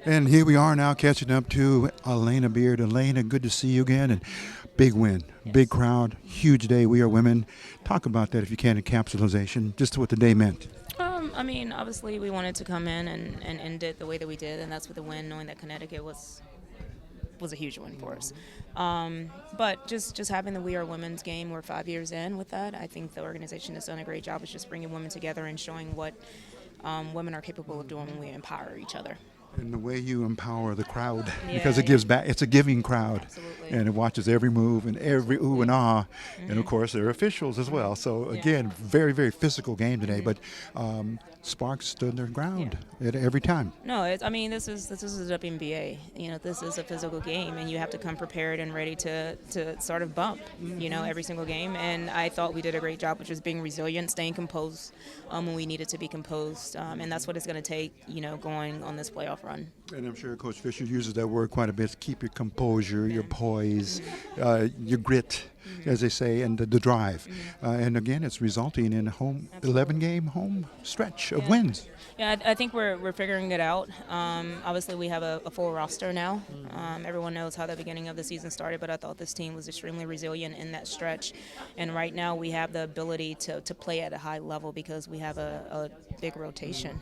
And here we are now catching up to Alana Beard. Alana, good to see you again. And big win, big crowd, huge day. We are women. Talk about that if you can in capsulization, just what the day meant. I mean, obviously we wanted to come in and end it the way that we did, and that's with the win, knowing that Connecticut was a huge win for us. But just having the We Are Women's game, we're 5 years in with that. I think the organization has done a great job of just bringing women together and showing what women are capable of doing when we empower each other. And the way you empower the crowd, Yeah, because it gives back. It's a giving crowd. Absolutely. And it watches every move and every ooh and ah. And of course, there are officials as well. So again, very, very physical game today. But Sparks stood their ground at every time. No, I mean, this is a WNBA. You know, this is a physical game, and you have to come prepared and ready to sort of bump, every single game. And I thought we did a great job of just being resilient, staying composed when we needed to be composed. And that's what it's going to take, going on this playoff run. And I'm sure Coach Fisher uses that word quite a bit. Keep your composure, your poise, your grit, as they say, and the drive. And again, it's resulting in a 11-game home stretch of wins. Yeah, I think we're figuring it out. Obviously, we have a full roster now. Everyone knows how the beginning of the season started, but I thought this team was extremely resilient in that stretch. And right now, we have the ability to play at a high level because we have a big rotation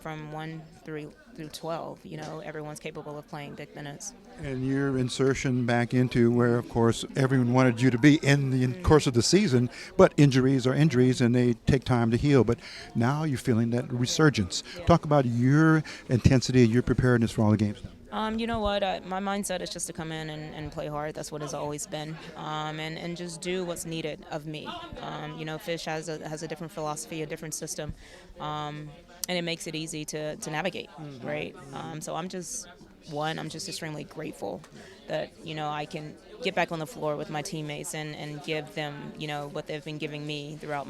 from 1 through 12. Everyone's capable of playing big minutes. And your insertion back into where, of course, everyone wanted you to be in the course of the season, but injuries are injuries and they take time to heal. But now you're feeling that resurgence. Talk about your intensity, your preparedness for all the games. You know what? My mindset is just to come in and play hard. That's what it's always been, and just do what's needed of me. Fish has a different philosophy, a different system, and it makes it easy to navigate, right? So I'm just extremely grateful that I can get back on the floor with my teammates and give them what they've been giving me throughout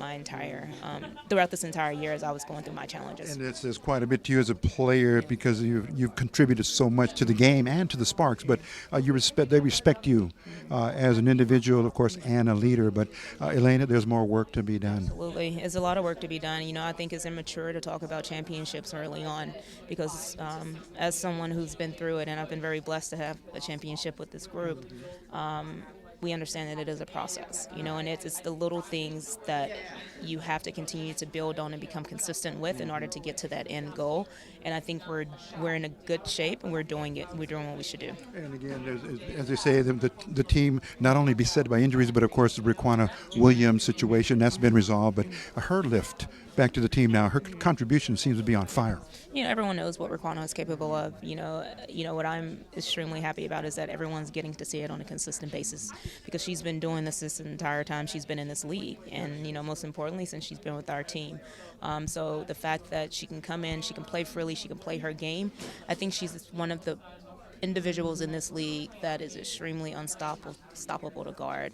this entire year as I was going through my challenges. And it says quite a bit to you as a player because you've contributed so much to the game and to the Sparks. But they respect you as an individual, of course, and a leader. But Alana, there's more work to be done. Absolutely, there's a lot of work to be done. I think it's immature to talk about championships early on because as someone who's been through it, and I've been very blessed to have a championship with this group. We understand that it is a process, and it's the little things that you have to continue to build on and become consistent with in order to get to that end goal. And I think we're in a good shape, and we're doing it. We're doing what we should do. And again, as they say, the team not only beset by injuries, but of course the Raquana Williams situation that's been resolved. But her lift back to the team now, her contribution seems to be on fire. Everyone knows what Raquana is capable of. What I'm extremely happy about is that everyone's getting to see it on a consistent basis because she's been doing this entire time she's been in this league, and most importantly, since she's been with our team. So the fact that she can come in, she can play freely, she can play her game. I think she's one of the individuals in this league that is extremely unstoppable to guard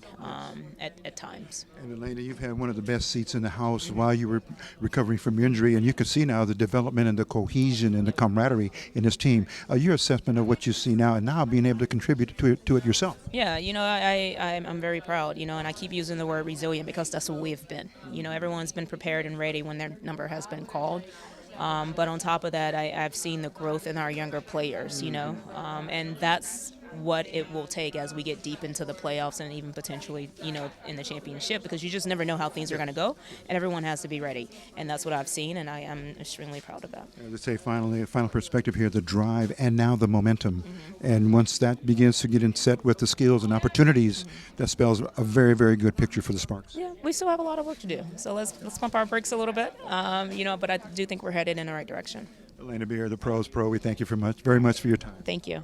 at times. And Alana, you've had one of the best seats in the house while you were recovering from your injury, and you can see now the development and the cohesion and the camaraderie in this team. Your assessment of what you see now, and now being able to contribute to it yourself. Yeah, I'm very proud, and I keep using the word resilient because that's what we've been. Everyone's been prepared and ready when their number has been called. But on top of that, I've seen the growth in our younger players, and that's what it will take as we get deep into the playoffs and even potentially, in the championship, because you just never know how things are going to go, and everyone has to be ready. And that's what I've seen, and I am extremely proud of that. Let's say finally, a final perspective here, the drive and now the momentum. And once that begins to get in set with the skills and opportunities, that spells a very, very good picture for the Sparks. Yeah, we still have a lot of work to do. So let's pump our brakes a little bit, but I do think we're headed in the right direction. Alana Beard, the Pros Pro, we thank you very much for your time. Thank you.